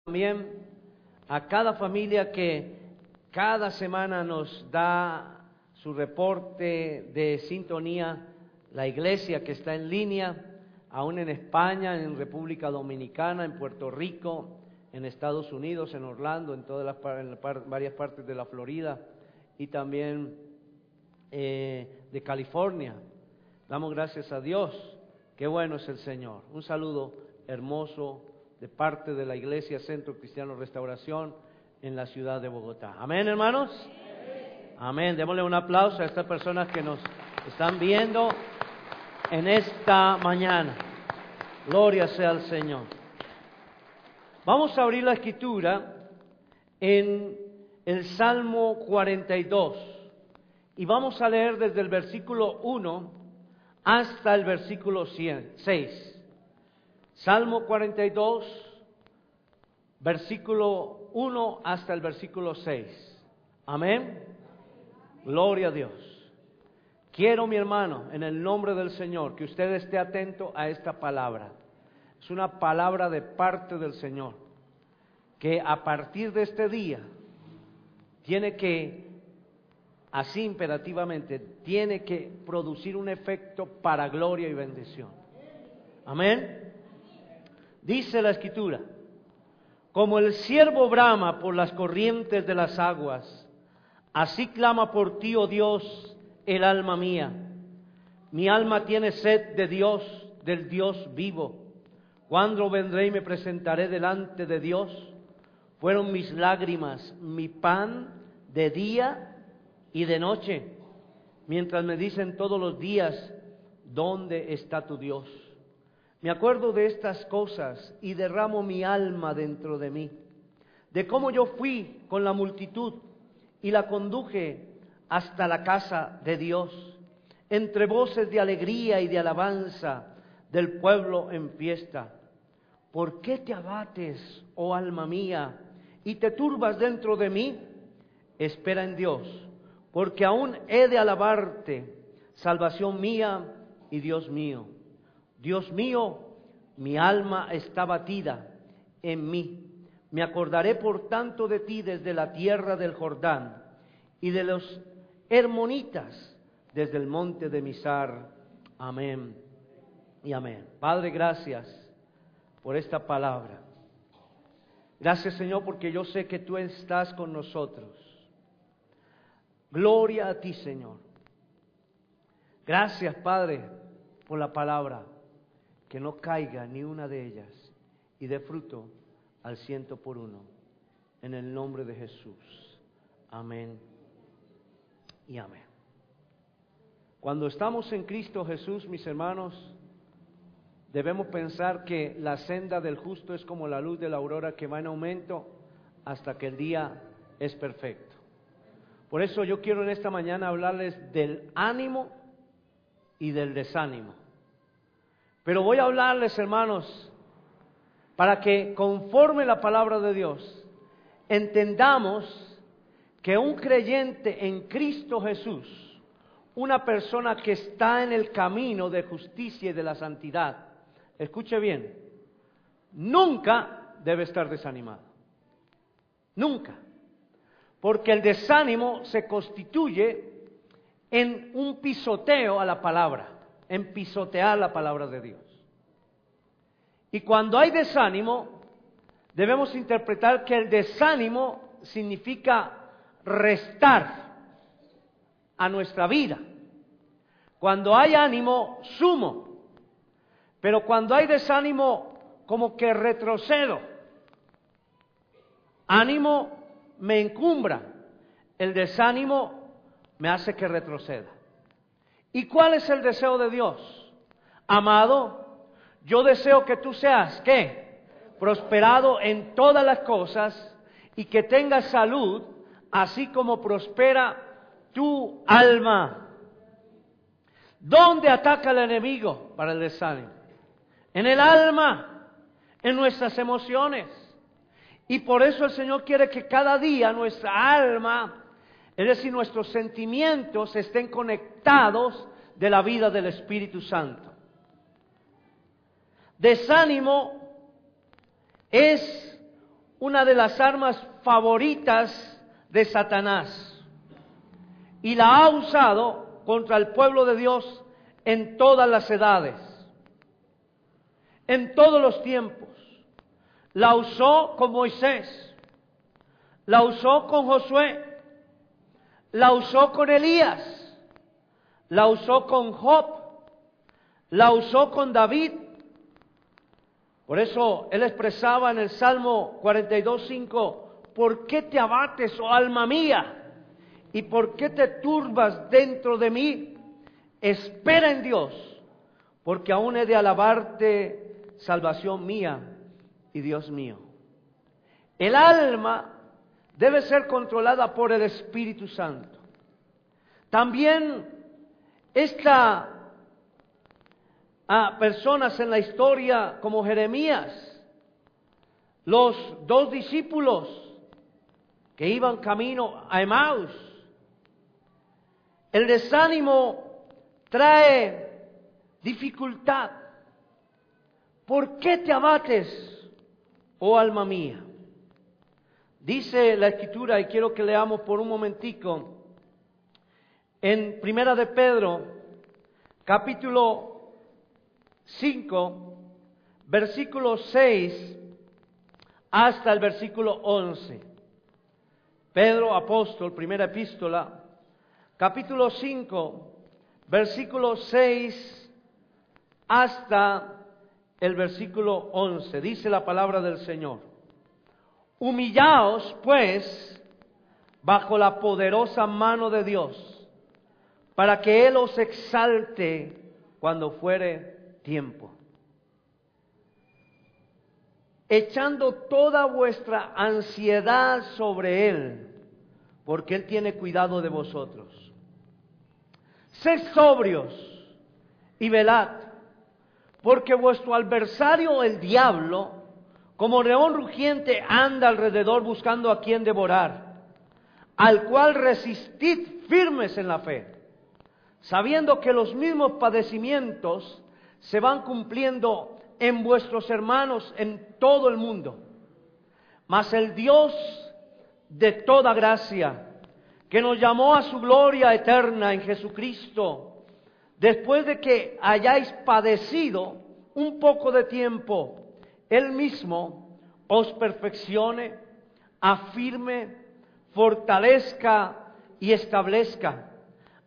También a cada familia que cada semana nos da su reporte de sintonía, la iglesia que está en línea, aún en España, en República Dominicana, en Puerto Rico, en Estados Unidos, en Orlando, en varias partes de la Florida y también de California. Damos gracias a Dios, qué bueno es el Señor. Un saludo hermoso de parte de la Iglesia Centro Cristiano Restauración en la ciudad de Bogotá. Amén, hermanos. Amén. Démosle un aplauso a estas personas que nos están viendo en esta mañana. Gloria sea al Señor. Vamos a abrir la escritura en el Salmo 42 y vamos a leer desde el versículo 1 hasta el versículo 6. Salmo 42, versículo 1 hasta el versículo 6. Amén. Gloria a Dios. Quiero, mi hermano, en el nombre del Señor, que usted esté atento a esta palabra. Es una palabra de parte del Señor, que a partir de este día tiene que, así imperativamente, tiene que producir un efecto para gloria y bendición. Amén. Dice la Escritura: como el ciervo brama por las corrientes de las aguas, así clama por ti, oh Dios, el alma mía. Mi alma tiene sed de Dios, del Dios vivo. ¿Cuándo vendré y me presentaré delante de Dios? Fueron mis lágrimas, mi pan de día y de noche, mientras me dicen todos los días, ¿dónde está tu Dios? Me acuerdo de estas cosas y derramo mi alma dentro de mí, de cómo yo fui con la multitud y la conduje hasta la casa de Dios, entre voces de alegría y de alabanza del pueblo en fiesta. ¿Por qué te abates, oh alma mía, y te turbas dentro de mí? Espera en Dios, porque aún he de alabarte, salvación mía y Dios mío. Dios mío, mi alma está batida en mí. Me acordaré por tanto de ti desde la tierra del Jordán y de los hermonitas desde el monte de Mizar. Amén y amén. Padre, gracias por esta palabra. Gracias, Señor, porque yo sé que tú estás con nosotros. Gloria a ti, Señor. Gracias, Padre, por la palabra. Que no caiga ni una de ellas y dé fruto al 100%. En el nombre de Jesús. Amén y amén. Cuando estamos en Cristo Jesús, mis hermanos, debemos pensar que la senda del justo es como la luz de la aurora que va en aumento hasta que el día es perfecto. Por eso yo quiero en esta mañana hablarles del ánimo y del desánimo. Pero voy a hablarles, hermanos, para que conforme la palabra de Dios entendamos que un creyente en Cristo Jesús, una persona que está en el camino de justicia y de la santidad, escuche bien, nunca debe estar desanimado. Nunca. Porque el desánimo se constituye en un pisoteo a la palabra, en pisotear la palabra de Dios. Y cuando hay desánimo, debemos interpretar que el desánimo significa restar a nuestra vida. Cuando hay ánimo, sumo. Pero cuando hay desánimo, como que retrocedo. Ánimo me encumbra, el desánimo me hace que retroceda. ¿Y cuál es el deseo de Dios? Amado, yo deseo que tú seas, ¿qué? Prosperado en todas las cosas y que tengas salud, así como prospera tu alma. ¿Dónde ataca el enemigo para el desánimo? En el alma, en nuestras emociones. Y por eso el Señor quiere que cada día nuestra alma, es decir, nuestros sentimientos estén conectados de la vida del Espíritu Santo. Desánimo es una de las armas favoritas de Satanás y la ha usado contra el pueblo de Dios en todas las edades, en todos los tiempos. La usó con Moisés, la usó con Josué, la usó con Elías, la usó con Job, la usó con David. Por eso él expresaba en el Salmo 42:5, ¿por qué te abates, oh alma mía? ¿Y por qué te turbas dentro de mí? Espera en Dios, porque aún he de alabarte, salvación mía y Dios mío. El alma debe ser controlada por el Espíritu Santo. También a personas en la historia como Jeremías, los 2 discípulos que iban camino a Emaús. El desánimo trae dificultad. ¿Por qué te abates, oh alma mía? Dice la Escritura, y quiero que leamos por un momentico, en Primera de Pedro, capítulo 5, versículo 6 hasta el versículo 11. Pedro, apóstol, primera epístola, capítulo 5, versículo 6 hasta el versículo 11. Dice la palabra del Señor: Humillaos, pues, bajo la poderosa mano de Dios, para que Él os exalte cuando fuere tiempo, echando toda vuestra ansiedad sobre Él, porque Él tiene cuidado de vosotros. Sed sobrios y velad, porque vuestro adversario el diablo, como león rugiente, anda alrededor buscando a quien devorar, al cual resistid firmes en la fe, sabiendo que los mismos padecimientos se van cumpliendo en vuestros hermanos en todo el mundo. Mas el Dios de toda gracia, que nos llamó a su gloria eterna en Jesucristo, después de que hayáis padecido un poco de tiempo, Él mismo os perfeccione, afirme, fortalezca y establezca.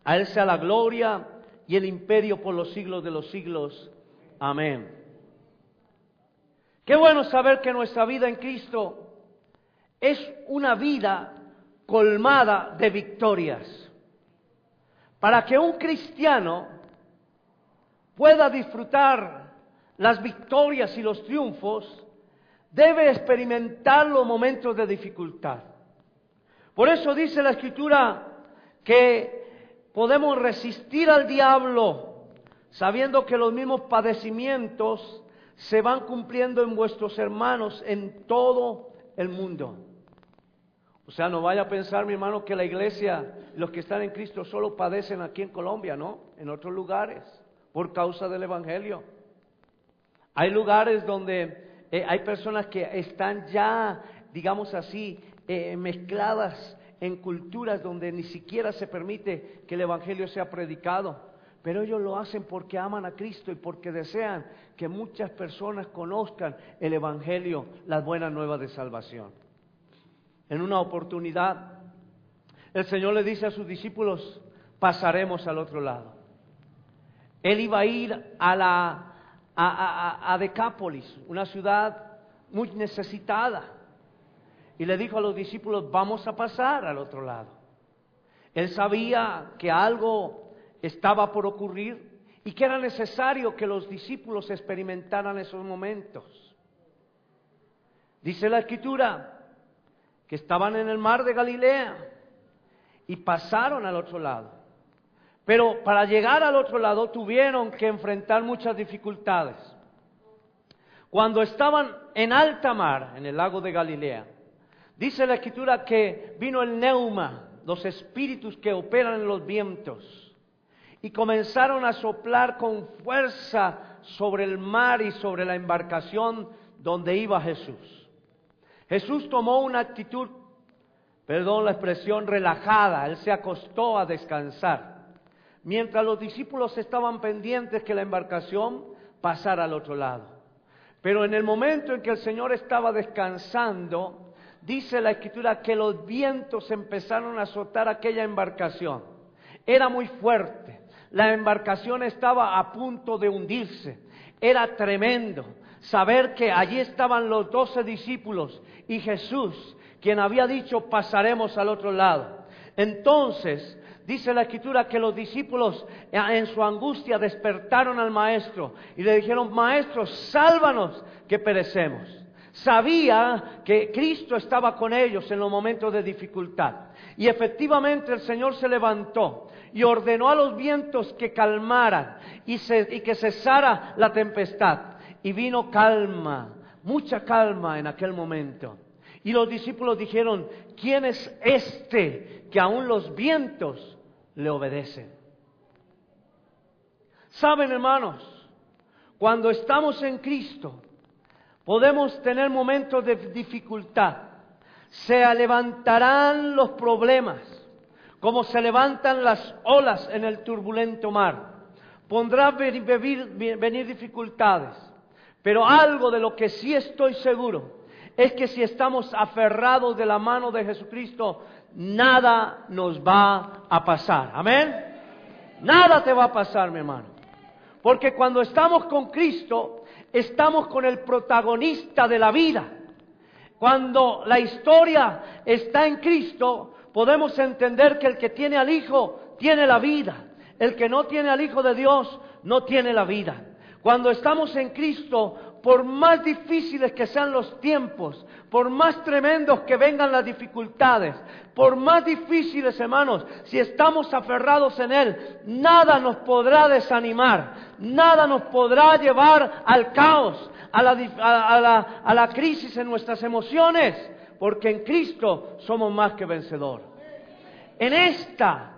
A Él sea la gloria y el imperio por los siglos de los siglos. Amén. Qué bueno saber que nuestra vida en Cristo es una vida colmada de victorias. Para que un cristiano pueda disfrutar las victorias y los triunfos, debe experimentar los momentos de dificultad. Por eso dice la Escritura que podemos resistir al diablo, sabiendo que los mismos padecimientos se van cumpliendo en vuestros hermanos en todo el mundo. O sea, no vaya a pensar, mi hermano, que la iglesia, los que están en Cristo, solo padecen aquí en Colombia, ¿no? En otros lugares, por causa del Evangelio. Hay lugares donde hay personas que están ya, digamos así, mezcladas en culturas donde ni siquiera se permite que el Evangelio sea predicado. Pero ellos lo hacen porque aman a Cristo y porque desean que muchas personas conozcan el Evangelio, las buenas nuevas de salvación. En una oportunidad, el Señor le dice a sus discípulos: pasaremos al otro lado. Él iba a ir a Decápolis, una ciudad muy necesitada. Y le dijo a los discípulos: vamos a pasar al otro lado. Él sabía que algo estaba por ocurrir y que era necesario que los discípulos experimentaran esos momentos. Dice la Escritura que estaban en el mar de Galilea y pasaron al otro lado. Pero para llegar al otro lado tuvieron que enfrentar muchas dificultades. Cuando estaban en alta mar, en el lago de Galilea, dice la Escritura que vino el neuma, los espíritus que operan en los vientos, y comenzaron a soplar con fuerza sobre el mar y sobre la embarcación donde iba Jesús. Jesús tomó una actitud, perdón la expresión, relajada. Él se acostó a descansar, mientras los discípulos estaban pendientes que la embarcación pasara al otro lado. Pero en el momento en que el Señor estaba descansando, dice la Escritura que los vientos empezaron a azotar aquella embarcación. Era muy fuerte, la embarcación estaba a punto de hundirse. Era tremendo saber que allí estaban los 12 discípulos y Jesús, quien había dicho pasaremos al otro lado. Entonces dice la Escritura que los discípulos en su angustia despertaron al Maestro y le dijeron: Maestro, sálvanos que perecemos. Sabía que Cristo estaba con ellos en los momentos de dificultad. Y efectivamente el Señor se levantó y ordenó a los vientos que calmaran y que cesara la tempestad. Y vino calma, mucha calma en aquel momento. Y los discípulos dijeron: ¿quién es este que aún los vientos le obedecen? Saben, hermanos, cuando estamos en Cristo podemos tener momentos de dificultad. Se levantarán los problemas como se levantan las olas en el turbulento mar. Pondrán venir dificultades, pero algo de lo que sí estoy seguro es que si estamos aferrados de la mano de Jesucristo, nada nos va a pasar. ¿Amén? Nada te va a pasar, mi hermano. Porque cuando estamos con Cristo, estamos con el protagonista de la vida. Cuando la historia está en Cristo, podemos entender que el que tiene al Hijo tiene la vida. El que no tiene al Hijo de Dios no tiene la vida. Cuando estamos en Cristo, por más difíciles que sean los tiempos, por más tremendos que vengan las dificultades, por más difíciles, hermanos, si estamos aferrados en Él, nada nos podrá desanimar, nada nos podrá llevar al caos, a la crisis en nuestras emociones, porque en Cristo somos más que vencedores. En esta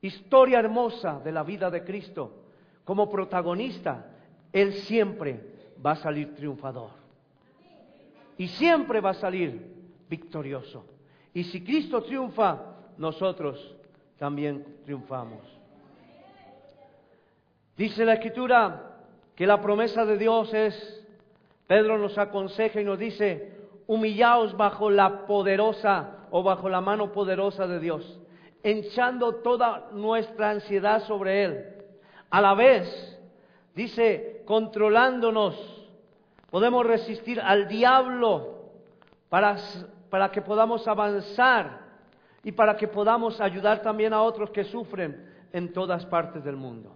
historia hermosa de la vida de Cristo, como protagonista, Él siempre va a salir triunfador. Y siempre va a salir victorioso. Y si Cristo triunfa, nosotros también triunfamos. Dice la Escritura que la promesa de Dios es, Pedro nos aconseja y nos dice: humillaos bajo la poderosa o bajo la mano poderosa de Dios, echando toda nuestra ansiedad sobre Él. A la vez, dice, controlándonos, podemos resistir al diablo para que podamos avanzar y para que podamos ayudar también a otros que sufren en todas partes del mundo.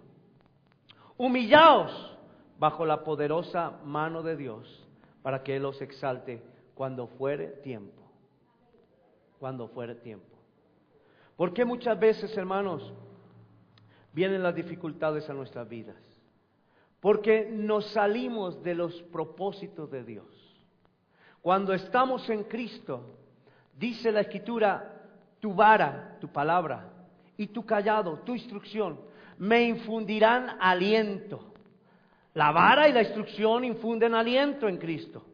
Humillaos bajo la poderosa mano de Dios para que Él os exalte cuando fuere tiempo. Cuando fuere tiempo. Porque muchas veces, hermanos, vienen las dificultades a nuestras vidas? Porque nos salimos de los propósitos de Dios. Cuando estamos en Cristo, dice la Escritura: tu vara, tu palabra, y tu callado, tu instrucción, me infundirán aliento. La vara y la instrucción infunden aliento en Cristo.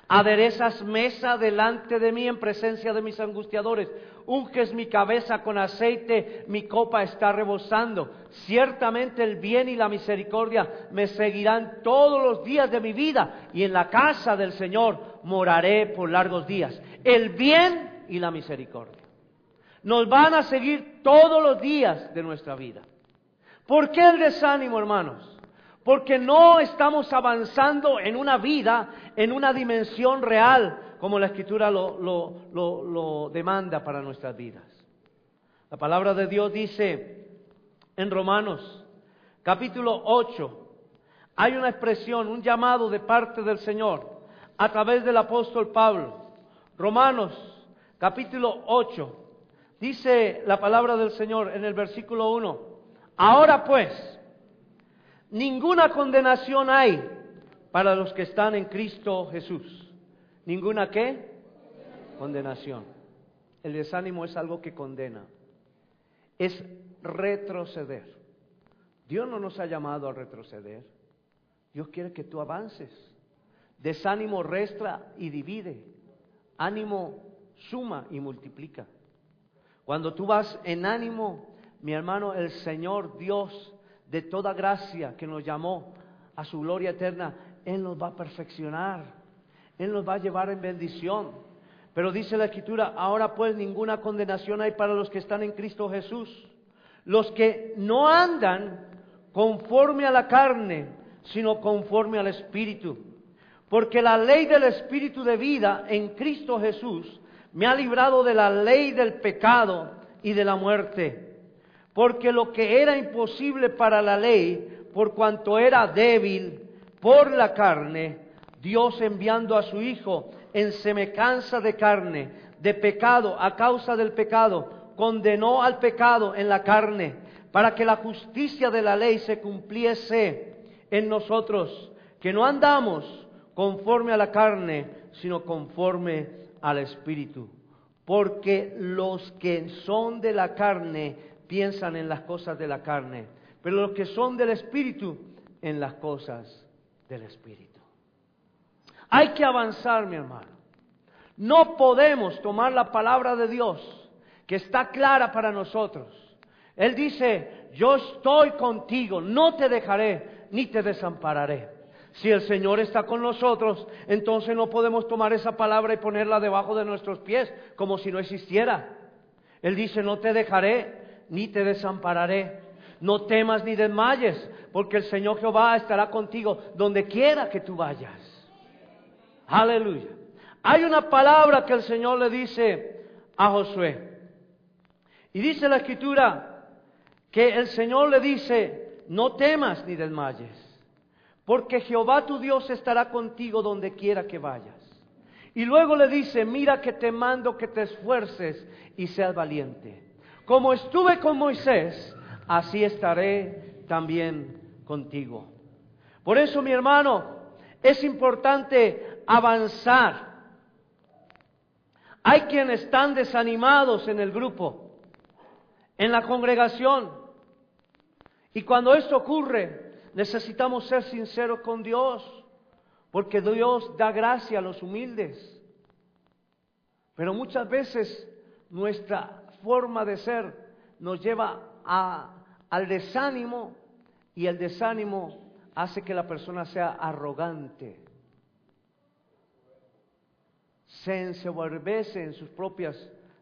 Aderezas mesa delante de mí en presencia de mis angustiadores. Unges mi cabeza con aceite, mi copa está rebosando. Ciertamente el bien y la misericordia me seguirán todos los días de mi vida, y en la casa del Señor moraré por largos días. El bien y la misericordia nos van a seguir todos los días de nuestra vida. ¿Por qué el desánimo, hermanos? Porque no estamos avanzando en una vida, en una dimensión real, como la Escritura lo demanda para nuestras vidas. La palabra de Dios dice en Romanos, capítulo 8, hay una expresión, un llamado de parte del Señor, a través del apóstol Pablo. Romanos, capítulo 8, dice la palabra del Señor en el versículo 1, ahora pues, ninguna condenación hay para los que están en Cristo Jesús. ¿Ninguna qué? Condenación. El desánimo es algo que condena. Es retroceder. Dios no nos ha llamado a retroceder. Dios quiere que tú avances. Desánimo resta y divide. ánimo suma y multiplica. Cuando tú vas en ánimo, mi hermano, el Señor Dios de toda gracia que nos llamó a su gloria eterna, Él nos va a perfeccionar, Él nos va a llevar en bendición. Pero dice la Escritura, ahora pues ninguna condenación hay para los que están en Cristo Jesús, los que no andan conforme a la carne, sino conforme al Espíritu. Porque la ley del Espíritu de vida en Cristo Jesús me ha librado de la ley del pecado y de la muerte. Porque lo que era imposible para la ley, por cuanto era débil por la carne, Dios enviando a su Hijo en semejanza de carne, de pecado, a causa del pecado, condenó al pecado en la carne, para que la justicia de la ley se cumpliese en nosotros, que no andamos conforme a la carne, sino conforme al Espíritu. Porque los que son de la carne piensan en las cosas de la carne, pero los que son del Espíritu en las cosas del Espíritu. Hay que avanzar, mi hermano. No podemos tomar la palabra de Dios, que está clara para nosotros. Él dice, yo estoy contigo, no te dejaré ni te desampararé. Si el Señor está con nosotros, entonces no podemos tomar esa palabra y ponerla debajo de nuestros pies, como si no existiera. Él dice, no te dejaré ni te desampararé. No temas ni desmayes, porque el Señor Jehová estará contigo donde quiera que tú vayas. Aleluya. Hay una palabra que el Señor le dice a Josué. Y dice la Escritura que el Señor le dice, no temas ni desmayes, porque Jehová tu Dios estará contigo donde quiera que vayas. Y luego le dice, mira que te mando que te esfuerces y seas valiente. Como estuve con Moisés, así estaré también contigo. Por eso, mi hermano, es importante avanzar. Hay quienes están desanimados en el grupo, en la congregación. Y cuando esto ocurre, necesitamos ser sinceros con Dios, porque Dios da gracia a los humildes. Pero muchas veces nuestra forma de ser nos lleva al desánimo, y el desánimo hace que la persona sea arrogante, se ensoberbece en sus propias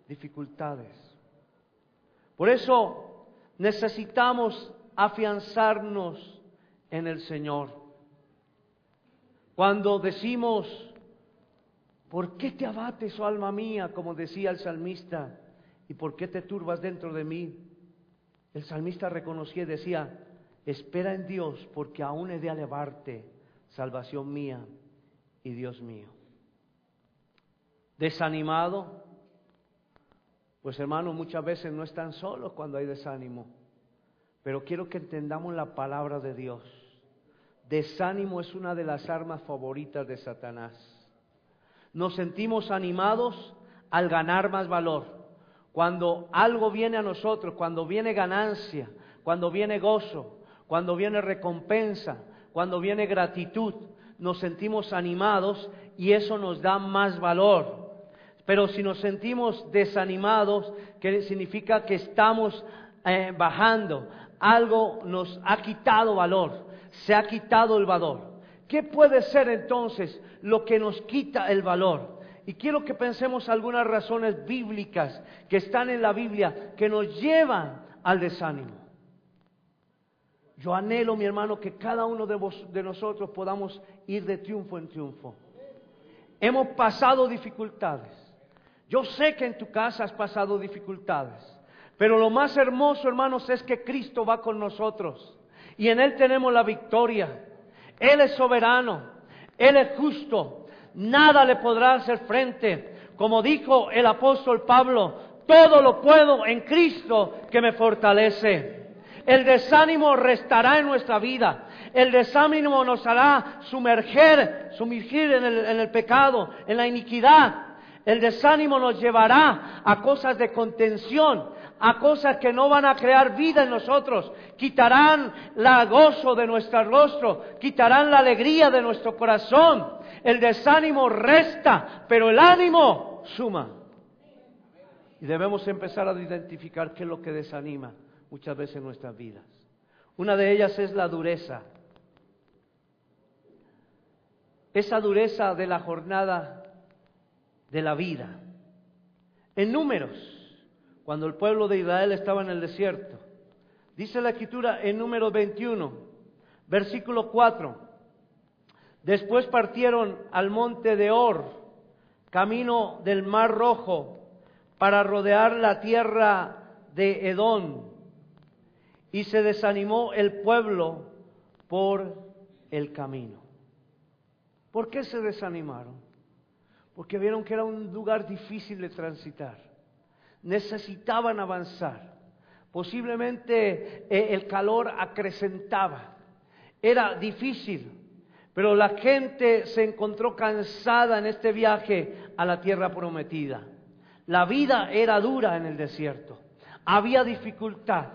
dificultades. Por eso necesitamos afianzarnos en el Señor. Cuando decimos, ¿por qué te abates, oh alma mía? Como decía el salmista, ¿y por qué te turbas dentro de mí? El salmista reconocía y decía, espera en Dios, porque aún he de alabarte, salvación mía y Dios mío. Desanimado, pues hermanos, muchas veces no están solos cuando hay desánimo, pero quiero que entendamos la palabra de Dios. Desánimo es una de las armas favoritas de Satanás. Nos sentimos animados al ganar más valor. Cuando algo viene a nosotros, cuando viene ganancia, cuando viene gozo, cuando viene recompensa, cuando viene gratitud, nos sentimos animados y eso nos da más valor. Pero si nos sentimos desanimados, que significa que estamos bajando, algo nos ha quitado valor, se ha quitado el valor. ¿Qué puede ser entonces lo que nos quita el valor? Y quiero que pensemos algunas razones bíblicas que están en la Biblia que nos llevan al desánimo. Yo anhelo, mi hermano, que cada uno de nosotros podamos ir de triunfo en triunfo. Hemos pasado dificultades. Yo sé que en tu casa has pasado dificultades, pero lo más hermoso, hermanos, es que Cristo va con nosotros y en Él tenemos la victoria. Él es soberano, Él es justo, nada le podrá hacer frente. Como dijo el apóstol Pablo, todo lo puedo en Cristo que me fortalece. El desánimo restará en nuestra vida. El desánimo nos hará sumergir en el pecado, en la iniquidad. El desánimo nos llevará a cosas de contención, a cosas que no van a crear vida en nosotros. Quitarán el gozo de nuestro rostro, quitarán la alegría de nuestro corazón. El desánimo resta, pero el ánimo suma. Y debemos empezar a identificar qué es lo que desanima muchas veces en nuestras vidas. Una de ellas es la dureza. Esa dureza de la jornada de la vida. En Números, cuando el pueblo de Israel estaba en el desierto, dice la Escritura en Números 21, versículo 4, después partieron al monte de Hor, camino del Mar Rojo, para rodear la tierra de Edom, y se desanimó el pueblo por el camino. ¿Por qué se desanimaron? Porque vieron que era un lugar difícil de transitar. Necesitaban avanzar. Posiblemente el calor acrecentaba. Era difícil, pero la gente se encontró cansada en este viaje a la tierra prometida. La vida era dura en el desierto. Había dificultad.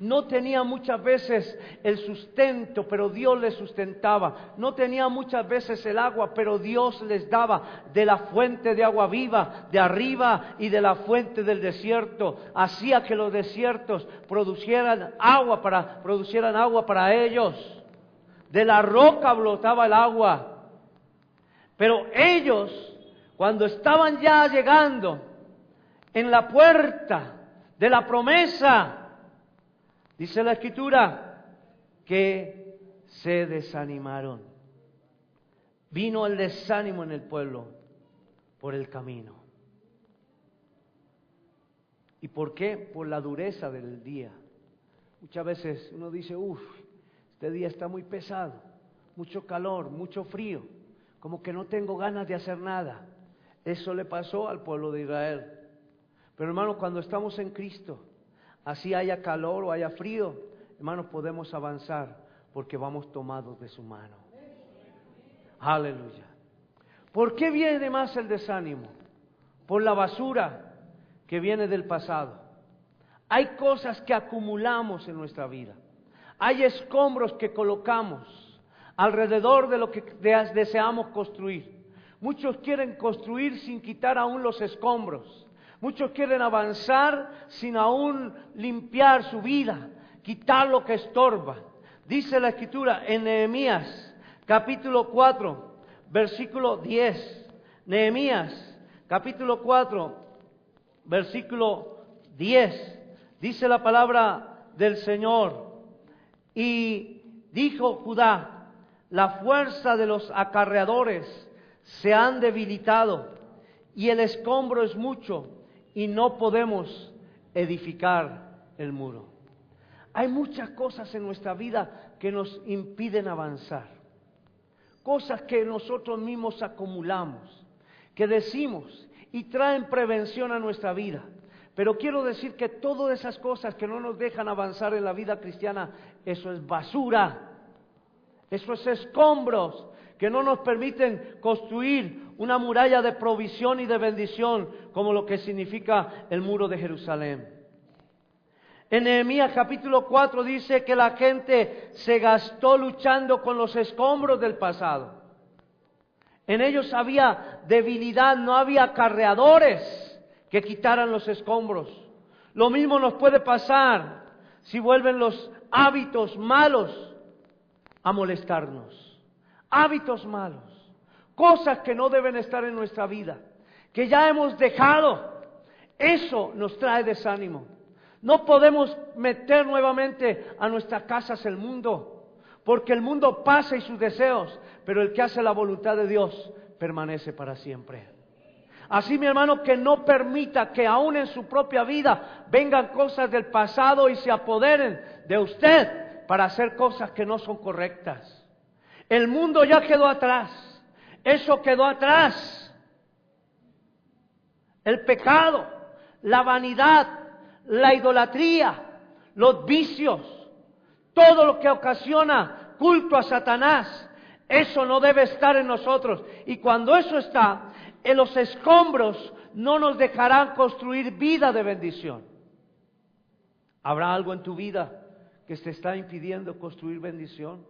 No tenía muchas veces el sustento, pero Dios les sustentaba. No tenía muchas veces el agua, pero Dios les daba de la fuente de agua viva, de arriba y de la fuente del desierto. Hacía que los desiertos producieran agua para ellos. De la roca brotaba el agua. Pero ellos, cuando estaban ya llegando en la puerta de la promesa, dice la Escritura que se desanimaron. Vino el desánimo en el pueblo por el camino. ¿Y por qué? Por la dureza del día. Muchas veces uno dice, este día está muy pesado, mucho calor, mucho frío, como que no tengo ganas de hacer nada. Eso le pasó al pueblo de Israel. Pero hermanos, cuando estamos en Cristo, así haya calor o haya frío, hermanos, podemos avanzar porque vamos tomados de su mano. Aleluya. ¿Por qué viene más el desánimo? Por la basura que viene del pasado. Hay cosas que acumulamos en nuestra vida. Hay escombros que colocamos alrededor de lo que deseamos construir. Muchos quieren construir sin quitar aún los escombros. Muchos quieren avanzar sin aún limpiar su vida, quitar lo que estorba. Dice la Escritura en Nehemías, capítulo 4, versículo 10. Nehemías, capítulo 4, versículo 10. Dice la palabra del Señor. Y dijo Judá, la fuerza de los acarreadores se han debilitado y el escombro es mucho, y no podemos edificar el muro. Hay muchas cosas en nuestra vida que nos impiden avanzar. Cosas que nosotros mismos acumulamos, que decimos y traen prevención a nuestra vida. Pero quiero decir que todas esas cosas que no nos dejan avanzar en la vida cristiana, eso es basura. Eso es escombros que no nos permiten construir una muralla de provisión y de bendición como lo que significa el muro de Jerusalén. En Nehemías capítulo 4 dice que la gente se gastó luchando con los escombros del pasado. En ellos había debilidad, no había acarreadores que quitaran los escombros. Lo mismo nos puede pasar si vuelven los hábitos malos a molestarnos. Hábitos malos, cosas que no deben estar en nuestra vida, que ya hemos dejado. Eso nos trae desánimo. No podemos meter nuevamente a nuestras casas el mundo, porque el mundo pasa y sus deseos, pero el que hace la voluntad de Dios permanece para siempre. Así, mi hermano, que no permita que aún en su propia vida vengan cosas del pasado y se apoderen de usted para hacer cosas que no son correctas. El mundo ya quedó atrás. Eso quedó atrás. El pecado, la vanidad, la idolatría, los vicios, todo lo que ocasiona culto a Satanás, eso no debe estar en nosotros. Y cuando eso está, en los escombros no nos dejarán construir vida de bendición. ¿Habrá algo en tu vida que te está impidiendo construir bendición?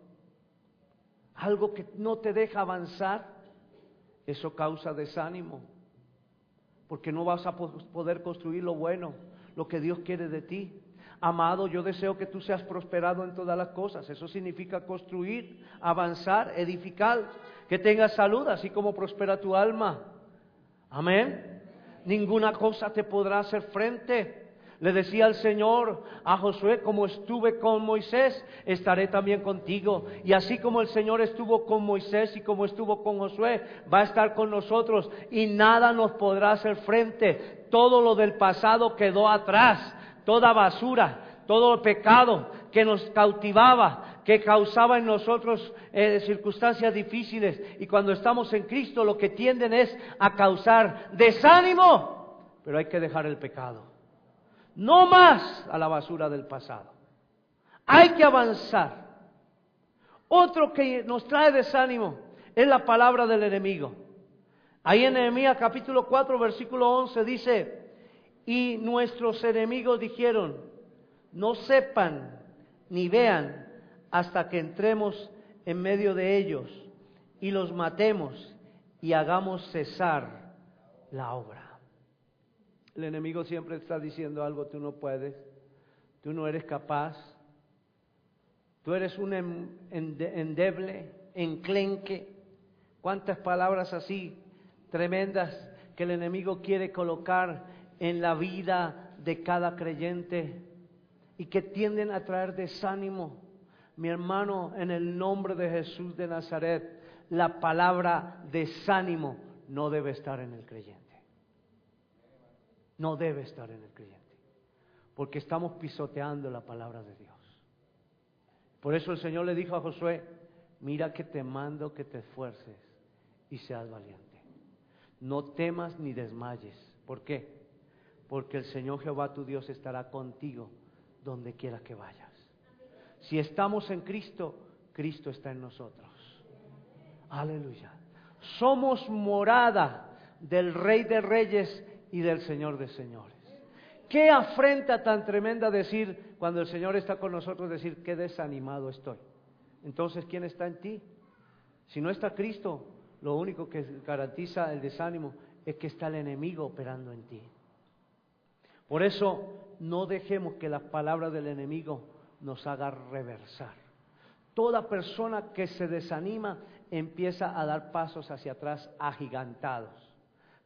Algo que no te deja avanzar, eso causa desánimo. porque no vas a poder construir lo bueno, lo que Dios quiere de ti. Amado, yo deseo que tú seas prosperado en todas las cosas. Eso significa construir, avanzar, edificar, que tengas salud, así como prospera tu alma. Amén. Ninguna cosa te podrá hacer frente. Le decía el Señor a Josué: como estuve con Moisés, estaré también contigo. Y así como el Señor estuvo con Moisés y como estuvo con Josué, va a estar con nosotros y nada nos podrá hacer frente. Todo lo del pasado quedó atrás, toda basura, todo el pecado que nos cautivaba, que causaba en nosotros circunstancias difíciles. Y cuando estamos en Cristo, lo que tienden es a causar desánimo, pero hay que dejar el pecado. No más a la basura del pasado. Hay que avanzar. Otro que nos trae desánimo es la palabra del enemigo. Ahí en Nehemías capítulo 4 versículo 11 dice: y nuestros enemigos dijeron: no sepan ni vean hasta que entremos en medio de ellos y los matemos y hagamos cesar la obra. El enemigo siempre está diciendo algo: tú no puedes, tú no eres capaz, tú eres un endeble, enclenque. Cuántas palabras así tremendas que el enemigo quiere colocar en la vida de cada creyente y que tienden a traer desánimo. Mi hermano, en el nombre de Jesús de Nazaret, la palabra desánimo no debe estar en el creyente. No debe estar en el creyente, porque estamos pisoteando la palabra de Dios. Por eso el Señor le dijo a Josué: mira que te mando que te esfuerces y seas valiente. No temas ni desmayes. ¿Por qué? Porque el Señor Jehová tu Dios estará contigo donde quiera que vayas. Si estamos en Cristo, Cristo está en nosotros. Aleluya. Somos morada del Rey de Reyes y del Señor de señores. Qué afrenta tan tremenda decir, cuando el Señor está con nosotros, decir: qué desanimado estoy. Entonces, ¿quién está en ti? Si no está Cristo, lo único que garantiza el desánimo es que está el enemigo operando en ti. Por eso, no dejemos que las palabras del enemigo nos haga reversar. Toda persona que se desanima empieza a dar pasos hacia atrás agigantados,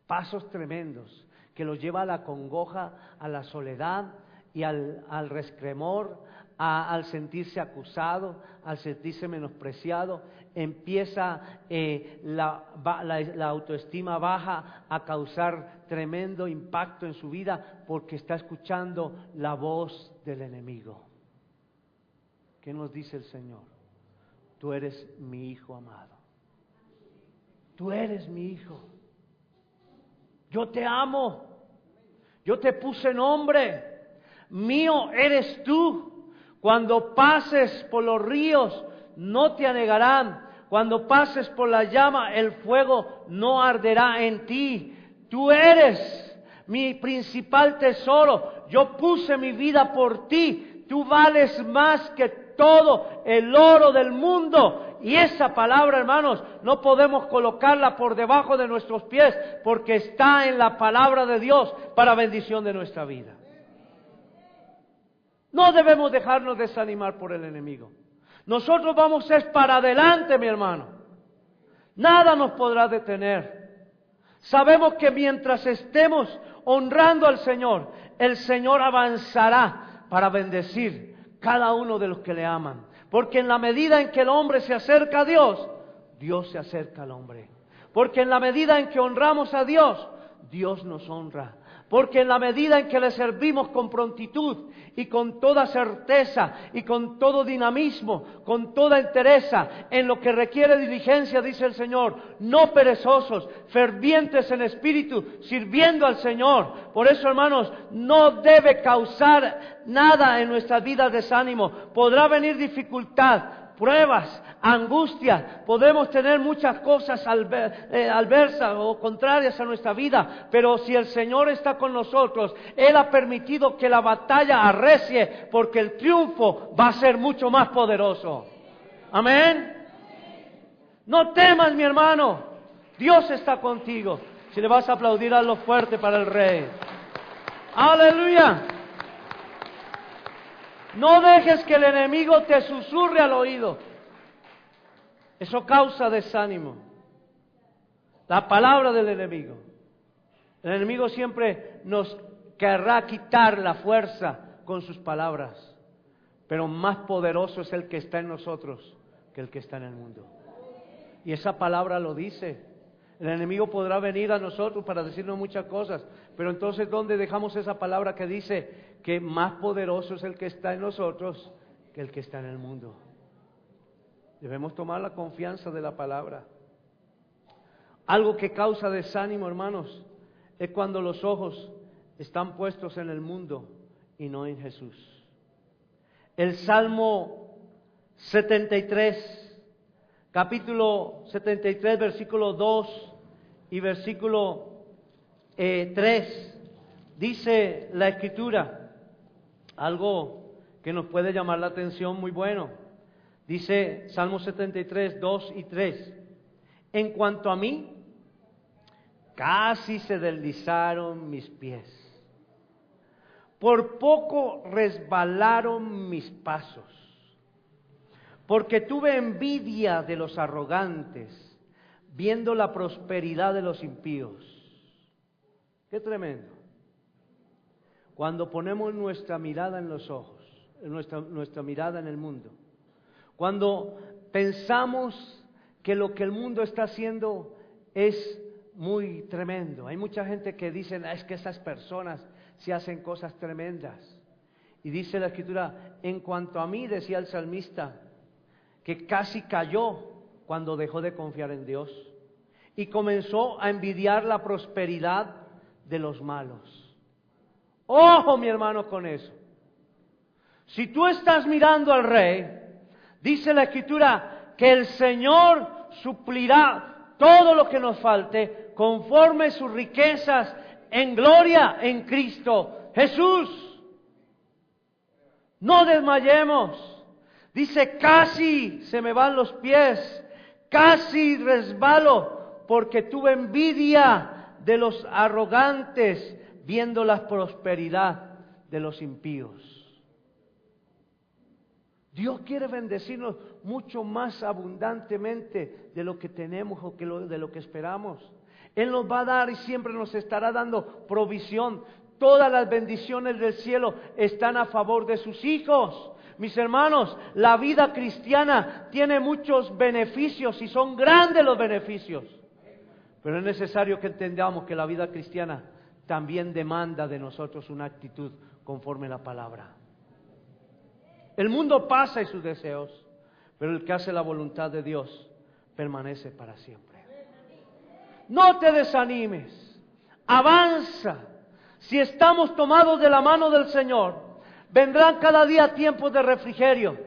pasos tremendos, que los lleva a la congoja, a la soledad y al resquemor, al sentirse acusado, al sentirse menospreciado. Empieza la autoestima baja a causar tremendo impacto en su vida porque está escuchando la voz del enemigo. ¿Qué nos dice el Señor? Tú eres mi hijo amado. Tú eres mi hijo. Yo te amo, yo te puse nombre, mío eres tú. Cuando pases por los ríos no te anegarán, cuando pases por la llama el fuego no arderá en ti. Tú eres mi principal tesoro, yo puse mi vida por ti, tú vales más que todo el oro del mundo. Y esa palabra, hermanos, no podemos colocarla por debajo de nuestros pies, porque está en la palabra de Dios para bendición de nuestra vida. No debemos dejarnos desanimar por el enemigo. Nosotros vamos a ir para adelante, mi hermano. Nada nos podrá detener. Sabemos que mientras estemos honrando al Señor, el Señor avanzará para bendecir cada uno de los que le aman. Porque en la medida en que el hombre se acerca a Dios, Dios se acerca al hombre. Porque en la medida en que honramos a Dios, Dios nos honra. Porque en la medida en que le servimos con prontitud y con toda certeza y con todo dinamismo, con toda entereza, en lo que requiere diligencia, dice el Señor, no perezosos, fervientes en espíritu, sirviendo al Señor. Por eso, hermanos, no debe causar nada en nuestras vidas desánimo. Podrá venir dificultad, pruebas, angustia, podemos tener muchas cosas adversas o contrarias a nuestra vida, pero si el Señor está con nosotros, Él ha permitido que la batalla arrecie, porque el triunfo va a ser mucho más poderoso. Amén. No temas, mi hermano, Dios está contigo. Si le vas a aplaudir, hazlo fuerte para el Rey. Aleluya. No dejes que el enemigo te susurre al oído. Eso causa desánimo. La palabra del enemigo. El enemigo siempre nos querrá quitar la fuerza con sus palabras. Pero más poderoso es el que está en nosotros que el que está en el mundo. Y esa palabra lo dice. El enemigo podrá venir a nosotros para decirnos muchas cosas, pero entonces ¿dónde dejamos esa palabra que dice que más poderoso es el que está en nosotros que el que está en el mundo? Debemos tomar la confianza de la palabra. Algo que causa desánimo, hermanos, es cuando los ojos están puestos en el mundo y no en Jesús. El Salmo 73, capítulo 73, versículo 2 y versículo 3, dice la Escritura, algo que nos puede llamar la atención muy bueno. Dice Salmo 73, 2 y 3, en cuanto a mí, casi se deslizaron mis pies, por poco resbalaron mis pasos, porque tuve envidia de los arrogantes, viendo la prosperidad de los impíos. Qué tremendo. Cuando ponemos nuestra mirada en los ojos, nuestra mirada en el mundo, cuando pensamos que lo que el mundo está haciendo es muy tremendo. Hay mucha gente que dice, es que esas personas se hacen cosas tremendas. Y dice la Escritura, en cuanto a mí, decía el salmista, que casi cayó cuando dejó de confiar en Dios y comenzó a envidiar la prosperidad de los malos. Ojo, mi hermano, con eso. Si tú estás mirando al Rey, dice la Escritura que el Señor suplirá todo lo que nos falte conforme sus riquezas en gloria en Cristo Jesús. No desmayemos. Dice, casi se me van los pies, casi resbalo, porque tuve envidia de los arrogantes, viendo la prosperidad de los impíos. Dios quiere bendecirnos mucho más abundantemente de lo que tenemos o de lo que esperamos. Él nos va a dar y siempre nos estará dando provisión. Todas las bendiciones del cielo están a favor de sus hijos. Mis hermanos, la vida cristiana tiene muchos beneficios y son grandes los beneficios. Pero es necesario que entendamos que la vida cristiana también demanda de nosotros una actitud conforme a la palabra. El mundo pasa y sus deseos, pero el que hace la voluntad de Dios permanece para siempre. No te desanimes, avanza. Si estamos tomados de la mano del Señor, vendrán cada día tiempos de refrigerio.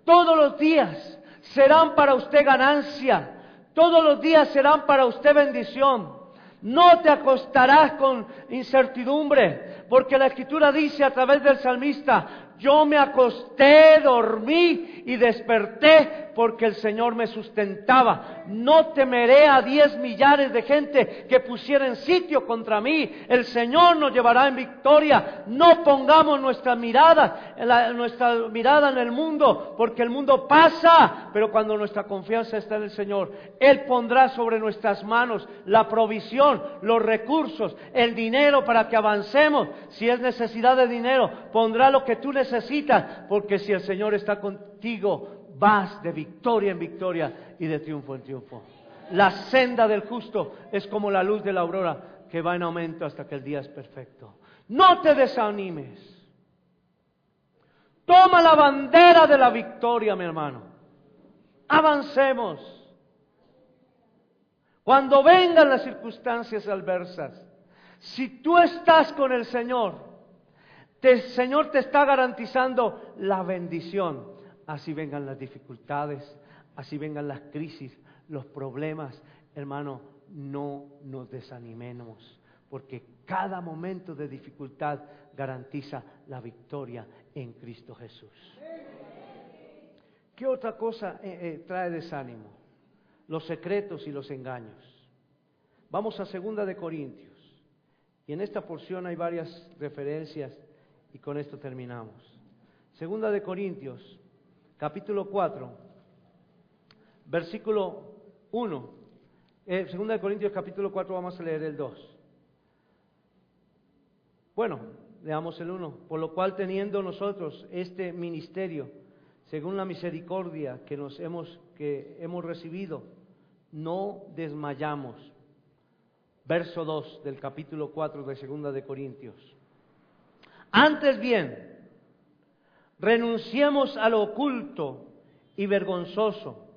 Todos los días serán para usted ganancia. Todos los días serán para usted bendición. No te acostarás con incertidumbre, porque la Escritura dice a través del salmista, yo me acosté, dormí y desperté porque el Señor me sustentaba. No temeré a 10 millares de gente que pusieran sitio contra mí. El Señor nos llevará en victoria. No pongamos nuestra mirada en el mundo, porque el mundo pasa, pero cuando nuestra confianza está en el Señor, Él pondrá sobre nuestras manos la provisión, los recursos, el dinero para que avancemos. Si es necesidad de dinero, pondrá lo que tú necesitas, porque si el Señor está contigo, vas de victoria en victoria y de triunfo en triunfo. La senda del justo es como la luz de la aurora, que va en aumento hasta que el día es perfecto. No te desanimes. Toma la bandera de la victoria, mi hermano. Avancemos. Cuando vengan las circunstancias adversas, si tú estás con el Señor, el Señor te está garantizando la bendición. Así vengan las dificultades, así vengan las crisis, los problemas, hermano, no nos desanimemos, porque cada momento de dificultad garantiza la victoria en Cristo Jesús. ¿Qué otra cosa trae desánimo? Los secretos y los engaños. Vamos a 2 de Corintios. Y en esta porción hay varias referencias y con esto terminamos. 2 de Corintios, capítulo 4, versículo 1. 2 de Corintios, capítulo 4, vamos a leer el 2. Bueno, leamos el 1. Por lo cual, teniendo nosotros este ministerio, según la misericordia que hemos recibido, no desmayamos. Verso 2 del capítulo 4 de 2 de Corintios. Antes bien, renunciemos a lo oculto y vergonzoso,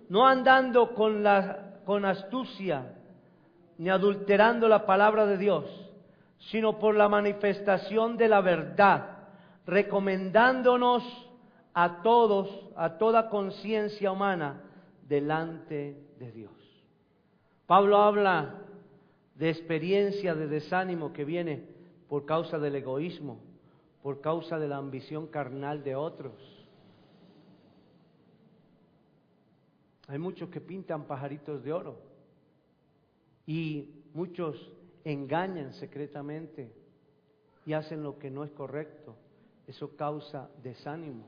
no andando con astucia, ni adulterando la palabra de Dios, sino por la manifestación de la verdad, recomendándonos a todos, a toda conciencia humana, delante de Dios. Pablo habla de experiencia de desánimo que viene por causa del egoísmo, por causa de la ambición carnal de otros. Hay muchos que pintan pajaritos de oro y muchos engañan secretamente y hacen lo que no es correcto. Eso causa desánimo.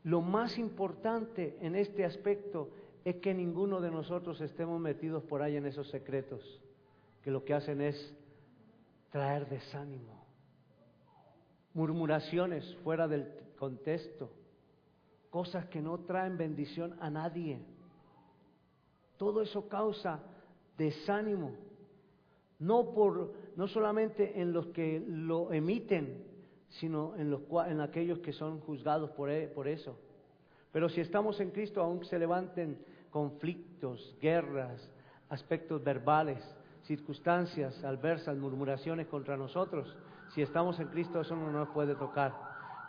Lo más importante en este aspecto es que ninguno de nosotros estemos metidos por ahí en esos secretos, que lo que hacen es traer desánimo, murmuraciones fuera del contexto, cosas que no traen bendición a nadie. Todo eso causa desánimo, no solamente en los que lo emiten, sino en aquellos que son juzgados por eso. Pero si estamos en Cristo, aunque se levanten conflictos, guerras, aspectos verbales, circunstancias adversas, murmuraciones contra nosotros, si estamos en Cristo, eso no nos puede tocar.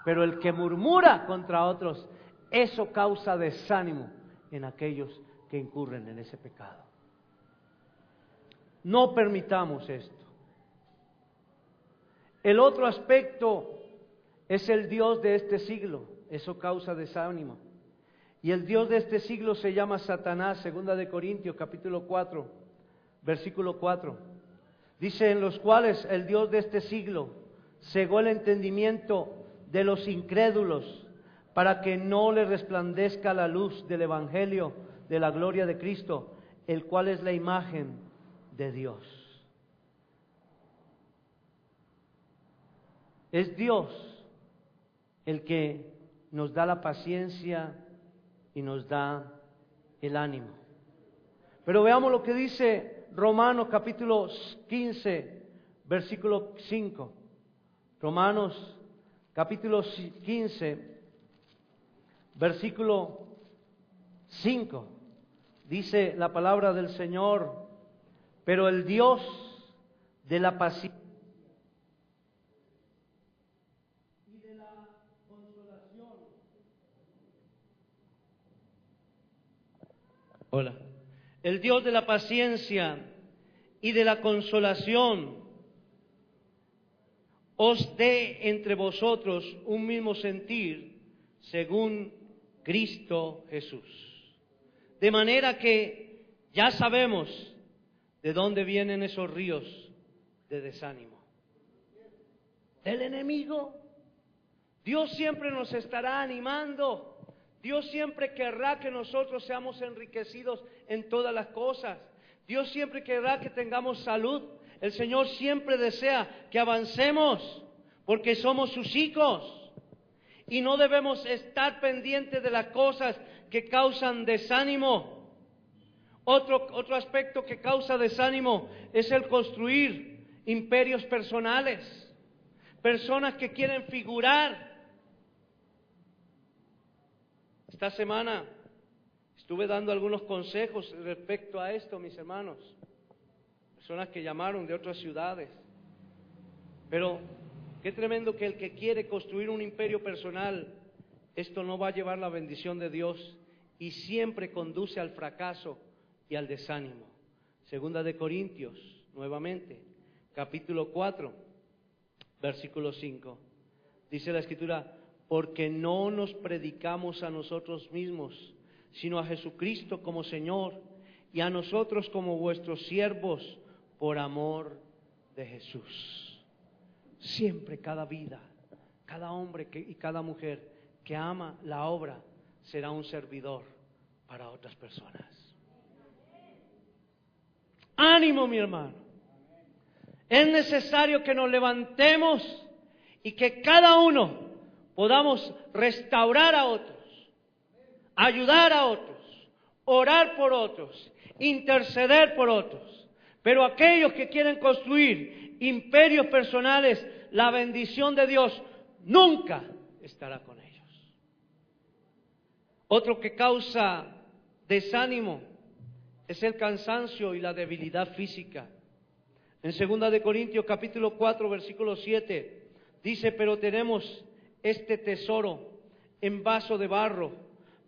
Pero el que murmura contra otros, eso causa desánimo en aquellos que incurren en ese pecado. No permitamos esto. El otro aspecto es el Dios de este siglo. Eso causa desánimo. Y el Dios de este siglo se llama Satanás. 2 de Corintios, capítulo 4, versículo 4. Dice: en los cuales el Dios de este siglo cegó el entendimiento de los incrédulos, para que no les resplandezca la luz del Evangelio de la gloria de Cristo, el cual es la imagen de Dios. Es Dios el que nos da la paciencia y nos da el ánimo. Pero veamos lo que dice Romanos capítulo 15, versículo 5. Romanos capítulo 15, versículo 5. Dice la palabra del Señor: pero el Dios de la paciencia y de la consolación. Hola. El Dios de la paciencia y de la consolación os dé entre vosotros un mismo sentir según Cristo Jesús. De manera que ya sabemos de dónde vienen esos ríos de desánimo. Del enemigo. Dios siempre nos estará animando. Dios siempre querrá que nosotros seamos enriquecidos en todas las cosas. Dios siempre querrá que tengamos salud. El Señor siempre desea que avancemos, porque somos sus hijos. Y no debemos estar pendientes de las cosas que causan desánimo. Otro aspecto que causa desánimo es el construir imperios personales. Personas que quieren figurar. Esta semana estuve dando algunos consejos respecto a esto, mis hermanos. Personas que llamaron de otras ciudades. Pero qué tremendo que el que quiere construir un imperio personal, esto no va a llevar la bendición de Dios y siempre conduce al fracaso y al desánimo. 2 de Corintios, nuevamente, capítulo 4, versículo 5. Dice la Escritura: porque no nos predicamos a nosotros mismos, sino a Jesucristo como Señor, y a nosotros como vuestros siervos por amor de Jesús. Siempre cada vida, cada hombre y cada mujer que ama la obra será un servidor para otras personas. Ánimo, mi hermano. Es necesario que nos levantemos y que cada uno podamos restaurar a otros, ayudar a otros, orar por otros, interceder por otros. Pero aquellos que quieren construir imperios personales, la bendición de Dios nunca estará con ellos. Otro que causa desánimo es el cansancio y la debilidad física. En 2 de Corintios capítulo 4 versículo 7 dice: pero tenemos este tesoro en vaso de barro,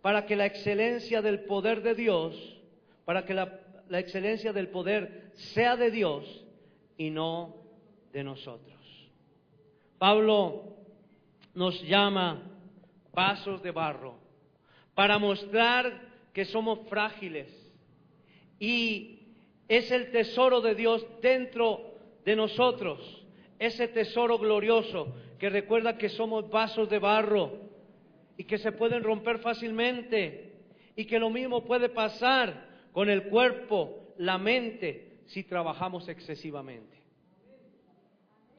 para que la excelencia del poder de Dios, para que la excelencia del poder sea de Dios y no de nosotros. Pablo nos llama vasos de barro para mostrar que somos frágiles, y es el tesoro de Dios dentro de nosotros, ese tesoro glorioso que recuerda que somos vasos de barro y que se pueden romper fácilmente, y que lo mismo puede pasar con el cuerpo, la mente, si trabajamos excesivamente.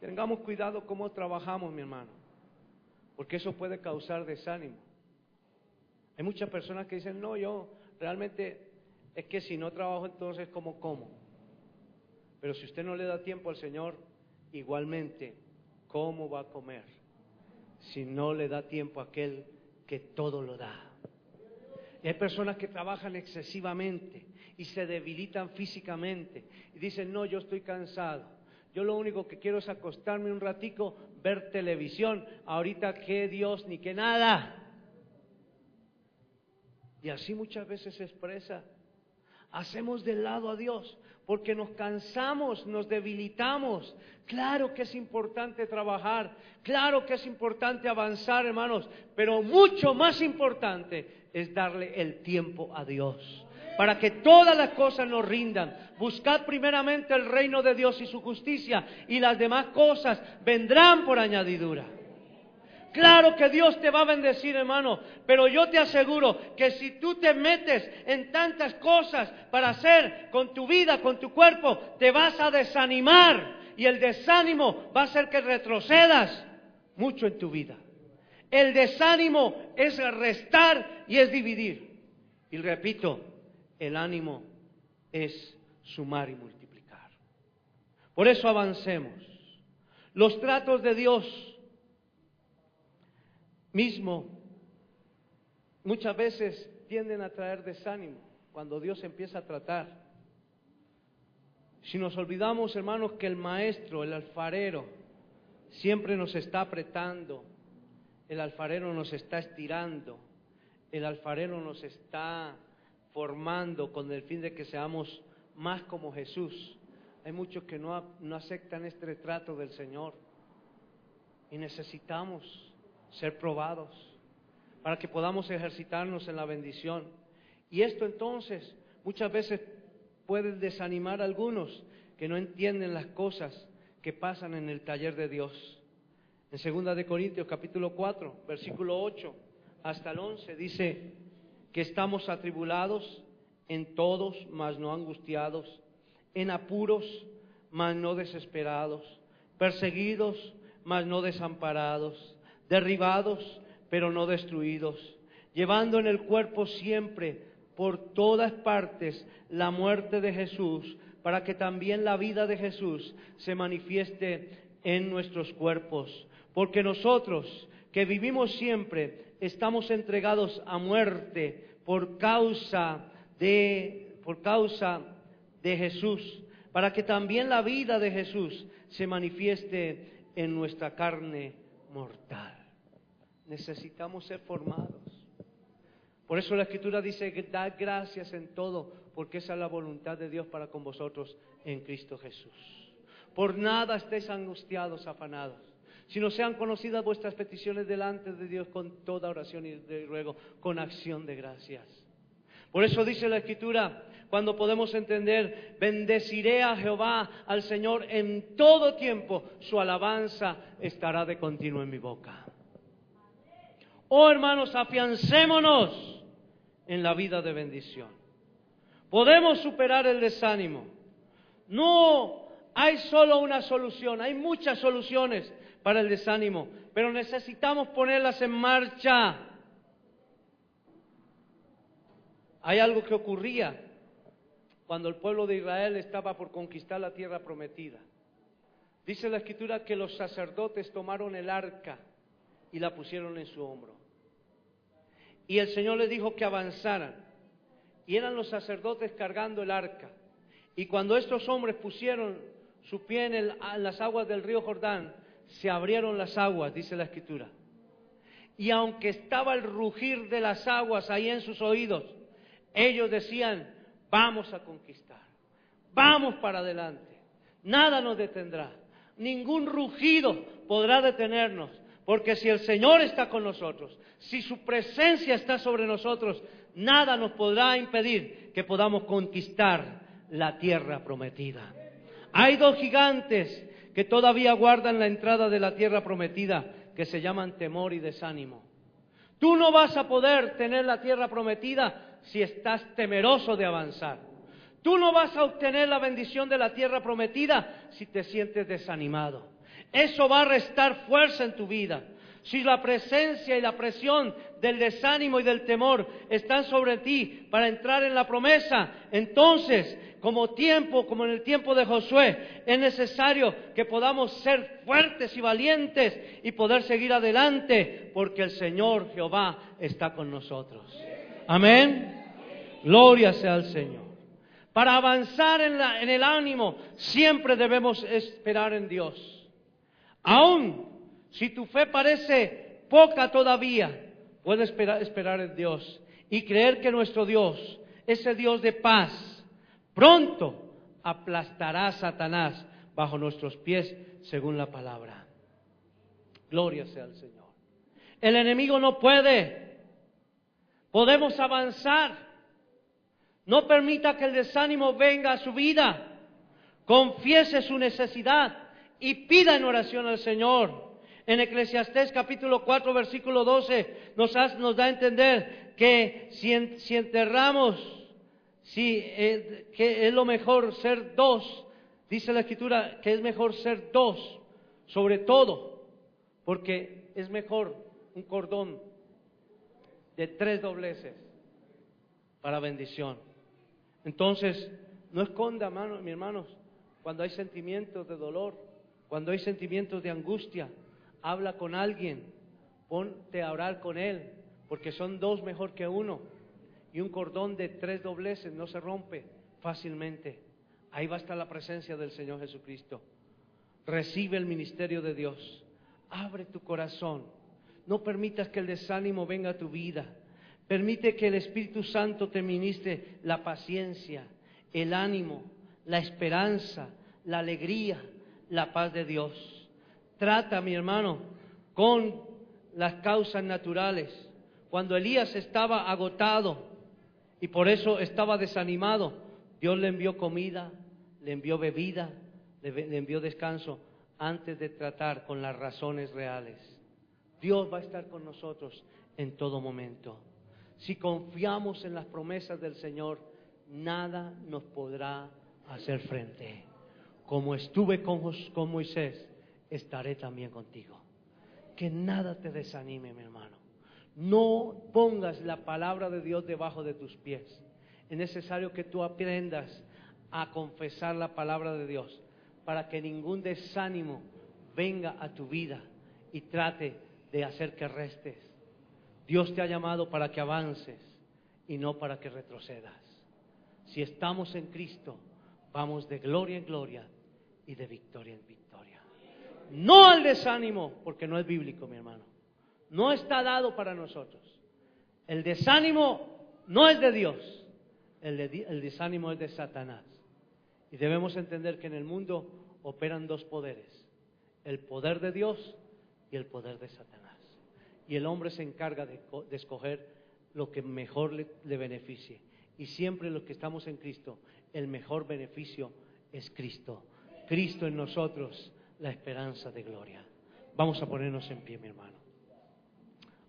Tengamos cuidado cómo trabajamos, mi hermano, porque eso puede causar desánimo. Hay muchas personas que dicen: no, yo realmente es que si no trabajo, entonces ¿cómo como? Pero si usted no le da tiempo al Señor, igualmente, ¿cómo va a comer si no le da tiempo a aquel que todo lo da? Y hay personas que trabajan excesivamente y se debilitan físicamente y dicen: no, yo estoy cansado, yo lo único que quiero es acostarme un ratico, ver televisión, ahorita que Dios ni que nada. Y así muchas veces se expresa. Hacemos de lado a Dios porque nos cansamos, nos debilitamos. Claro que es importante trabajar, claro que es importante avanzar, hermanos, pero mucho más importante es darle el tiempo a Dios, para que todas las cosas nos rindan. Buscad primeramente el reino de Dios y su justicia, y las demás cosas vendrán por añadidura. Claro que Dios te va a bendecir, hermano, pero yo te aseguro que si tú te metes en tantas cosas para hacer con tu vida, con tu cuerpo, te vas a desanimar, y el desánimo va a hacer que retrocedas mucho en tu vida. El desánimo es restar y es dividir. Y repito, el ánimo es sumar y multiplicar. Por eso avancemos. Los tratos de Dios mismo muchas veces tienden a traer desánimo cuando Dios empieza a tratar. Si nos olvidamos, hermanos, que el maestro, el alfarero, siempre nos está apretando, el alfarero nos está estirando, el alfarero nos está formando con el fin de que seamos más como Jesús. Hay muchos que no aceptan este trato del Señor, y necesitamos ser probados para que podamos ejercitarnos en la bendición. Y esto entonces muchas veces puede desanimar a algunos que no entienden las cosas que pasan en el taller de Dios. En 2 de Corintios capítulo 4 versículo 8 hasta el 11 dice que estamos atribulados en todos, mas no angustiados, en apuros, mas no desesperados, perseguidos, mas no desamparados, derribados, pero no destruidos, llevando en el cuerpo siempre, por todas partes, la muerte de Jesús, para que también la vida de Jesús se manifieste en nuestros cuerpos. Porque nosotros, que vivimos siempre, estamos entregados a muerte por causa de Jesús, para que también la vida de Jesús se manifieste en nuestra carne mortal. Necesitamos ser formados. Por eso la Escritura dice que dad gracias en todo, porque esa es la voluntad de Dios para con vosotros en Cristo Jesús. Por nada estéis angustiados, afanados, sino sean conocidas vuestras peticiones delante de Dios con toda oración y ruego, con acción de gracias. Por eso dice la Escritura: cuando podemos entender, bendeciré a Jehová, al Señor, en todo tiempo, su alabanza estará de continuo en mi boca. Oh hermanos, afiancémonos en la vida de bendición. Podemos superar el desánimo. No hay solo una solución, hay muchas soluciones para el desánimo, pero necesitamos ponerlas en marcha. Hay algo que ocurría cuando el pueblo de Israel estaba por conquistar la tierra prometida. Dice la Escritura que los sacerdotes tomaron el arca y la pusieron en su hombro. Y el Señor les dijo que avanzaran. Y eran los sacerdotes cargando el arca. Y cuando estos hombres pusieron su pie en las aguas del río Jordán, se abrieron las aguas, dice la Escritura. Y aunque estaba el rugir de las aguas ahí en sus oídos, ellos decían, vamos a conquistar, vamos para adelante, nada nos detendrá, ningún rugido podrá detenernos, porque si el Señor está con nosotros, si su presencia está sobre nosotros, nada nos podrá impedir que podamos conquistar la tierra prometida. Hay dos gigantes que todavía guardan la entrada de la tierra prometida, que se llaman temor y desánimo. Tú no vas a poder tener la tierra prometida si estás temeroso de avanzar. Tú no vas a obtener la bendición de la tierra prometida si te sientes desanimado. Eso va a restar fuerza en tu vida. Si la presencia y la presión del desánimo y del temor están sobre ti para entrar en la promesa, entonces, como en el tiempo de Josué, es necesario que podamos ser fuertes y valientes y poder seguir adelante, porque el Señor Jehová está con nosotros. Amén. Gloria sea al Señor. Para avanzar en el ánimo, siempre debemos esperar en Dios. Aún si tu fe parece poca todavía, puedes esperar en Dios y creer que nuestro Dios, ese Dios de paz, pronto aplastará a Satanás bajo nuestros pies, según la palabra. Gloria sea al Señor. El enemigo no puede. Podemos avanzar. No permita que el desánimo venga a su vida. Confiese su necesidad y pida en oración al Señor. En Eclesiastés capítulo 4 versículo 12 nos da a entender que si enterramos, que es lo mejor ser dos. Dice la Escritura que es mejor ser dos, sobre todo, porque es mejor un cordón de 3 dobleces para bendición. Entonces, no esconda, mis hermanos, cuando hay sentimientos de dolor, cuando hay sentimientos de angustia, habla con alguien, ponte a orar con él, porque son dos mejor que uno. Y un cordón de 3 dobleces no se rompe fácilmente. Ahí va a estar la presencia del Señor Jesucristo. Recibe el ministerio de Dios. Abre tu corazón. No permitas que el desánimo venga a tu vida. Permite que el Espíritu Santo te ministre la paciencia, el ánimo, la esperanza, la alegría, la paz de Dios. Trata, mi hermano, con las causas naturales. Cuando Elías estaba agotado y por eso estaba desanimado, Dios le envió comida, le envió bebida, le envió descanso antes de tratar con las razones reales. Dios va a estar con nosotros en todo momento. Si confiamos en las promesas del Señor, nada nos podrá hacer frente. Como estuve con Moisés, estaré también contigo. Que nada te desanime, mi hermano. No pongas la palabra de Dios debajo de tus pies. Es necesario que tú aprendas a confesar la palabra de Dios para que ningún desánimo venga a tu vida y trate de hacer que restes. Dios te ha llamado para que avances y no para que retrocedas. Si estamos en Cristo, vamos de gloria en gloria y de victoria en victoria. No al desánimo, porque no es bíblico, mi hermano. No está dado para nosotros. El desánimo no es de Dios. El desánimo es de Satanás. Y debemos entender que en el mundo operan dos poderes: el poder de Dios y el poder de Satanás. Y el hombre se encarga de escoger lo que mejor le beneficie. Y siempre los que estamos en Cristo, el mejor beneficio es Cristo. Cristo en nosotros, la esperanza de gloria. Vamos a ponernos en pie, mi hermano.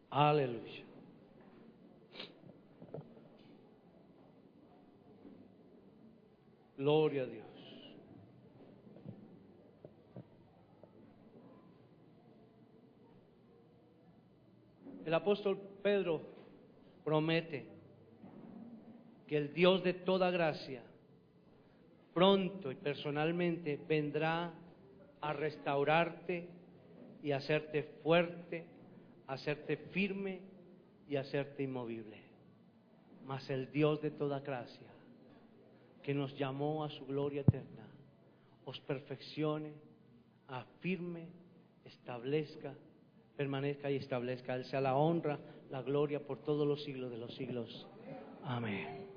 Aleluya. Gloria a Dios. El apóstol Pedro promete que el Dios de toda gracia pronto y personalmente vendrá a restaurarte y hacerte fuerte, hacerte firme y hacerte inmovible. Mas el Dios de toda gracia, que nos llamó a su gloria eterna, os perfeccione, afirme, establezca, permanezca y establezca. A Él sea la honra, la gloria por todos los siglos de los siglos. Amén.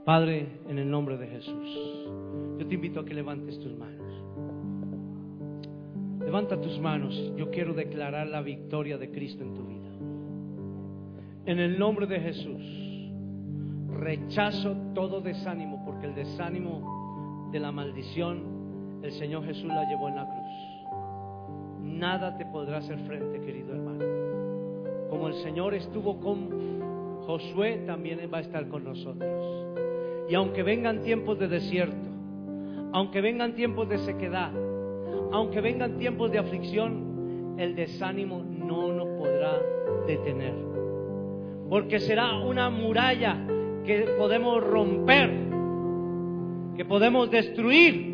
Padre, en el nombre de Jesús, yo te invito a que levantes tus manos. Levanta tus manos. Yo quiero declarar la victoria de Cristo en tu vida. En el nombre de Jesús, rechazo todo desánimo, porque el desánimo de la maldición, el Señor Jesús la llevó en la cruz. Nada te podrá hacer frente, querido hermano. Como el Señor estuvo con Josué, también va a estar con nosotros. Y aunque vengan tiempos de desierto, aunque vengan tiempos de sequedad, aunque vengan tiempos de aflicción, el desánimo no nos podrá detener. Porque será una muralla que podemos romper, que podemos destruir,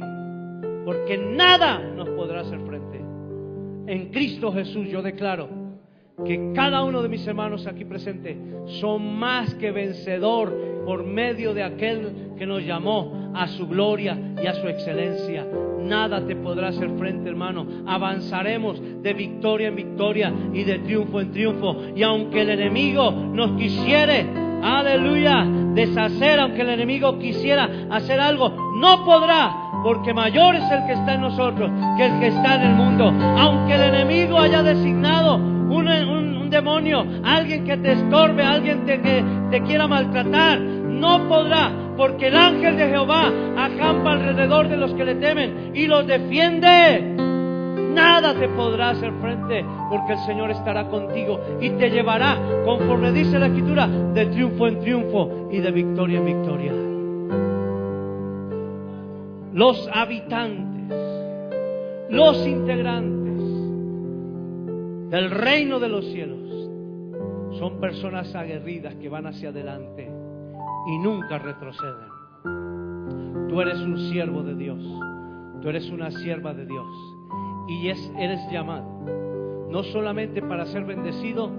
porque nada nos podrá hacer frente. En Cristo Jesús yo declaro que cada uno de mis hermanos aquí presentes son más que vencedor por medio de aquel que nos llamó a su gloria y a su excelencia. Nada te podrá hacer frente, hermano. Avanzaremos de victoria en victoria y de triunfo en triunfo. Y aunque el enemigo nos quisiere, aleluya, deshacer, aunque el enemigo quisiera hacer algo, no podrá, porque mayor es el que está en nosotros que el que está en el mundo. Aunque el enemigo haya designado un demonio, alguien que te estorbe, alguien que te quiera maltratar, no podrá, porque el ángel de Jehová acampa alrededor de los que le temen y los defiende. Nada te podrá hacer frente, porque el Señor estará contigo y te llevará, conforme dice la Escritura, de triunfo en triunfo y de victoria en victoria. Los habitantes, los integrantes del reino de los cielos son personas aguerridas que van hacia adelante y nunca retroceden. Tú eres un siervo de Dios, tú eres una sierva de Dios, y eres llamado no solamente para ser bendecido,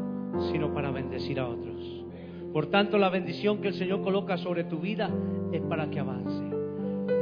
sino para bendecir a otros. Por tanto, la bendición que el Señor coloca sobre tu vida es para que avance.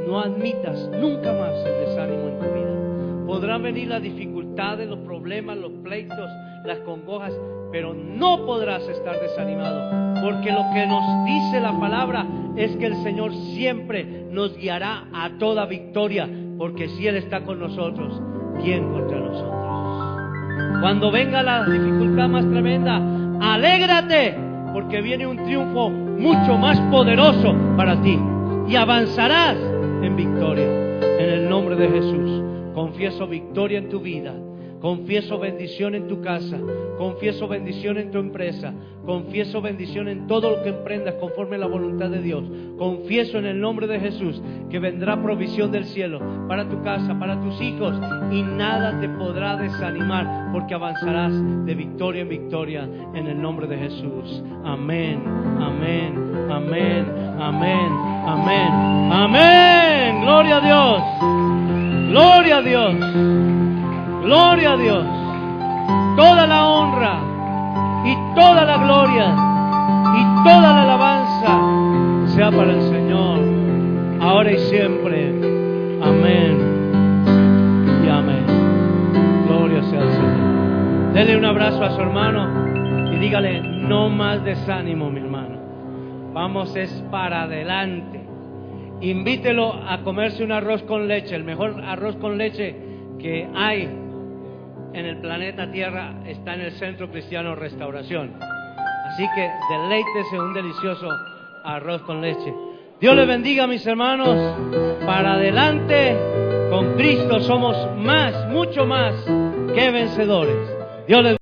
No admitas nunca más el desánimo en tu vida. Podrán venir las dificultades, los problemas, los pleitos, las congojas, pero no podrás estar desanimado, porque lo que nos dice la palabra es que el Señor siempre nos guiará a toda victoria, porque si Él está con nosotros, ¿quién contra nosotros? Cuando venga la dificultad más tremenda, alégrate, porque viene un triunfo mucho más poderoso para ti y avanzarás en victoria. En el nombre de Jesús, confieso victoria en tu vida. Confieso bendición en tu casa, confieso bendición en tu empresa, confieso bendición en todo lo que emprendas conforme a la voluntad de Dios. Confieso en el nombre de Jesús que vendrá provisión del cielo para tu casa, para tus hijos, y nada te podrá desanimar, porque avanzarás de victoria en victoria en el nombre de Jesús. Amén, amén, amén, amén, amén, amén. Gloria a Dios, gloria a Dios. Gloria a Dios. Toda la honra y toda la gloria y toda la alabanza sea para el Señor, ahora y siempre. Amén y amén. Gloria sea al Señor. Dele un abrazo a su hermano y dígale: no más desánimo, mi hermano. Vamos es para adelante. Invítelo a comerse un arroz con leche, el mejor arroz con leche que hay en el planeta Tierra está en el Centro Cristiano Restauración. Así que deleítese un delicioso arroz con leche. Dios les bendiga, mis hermanos. Para adelante, con Cristo somos más, mucho más que vencedores. Dios les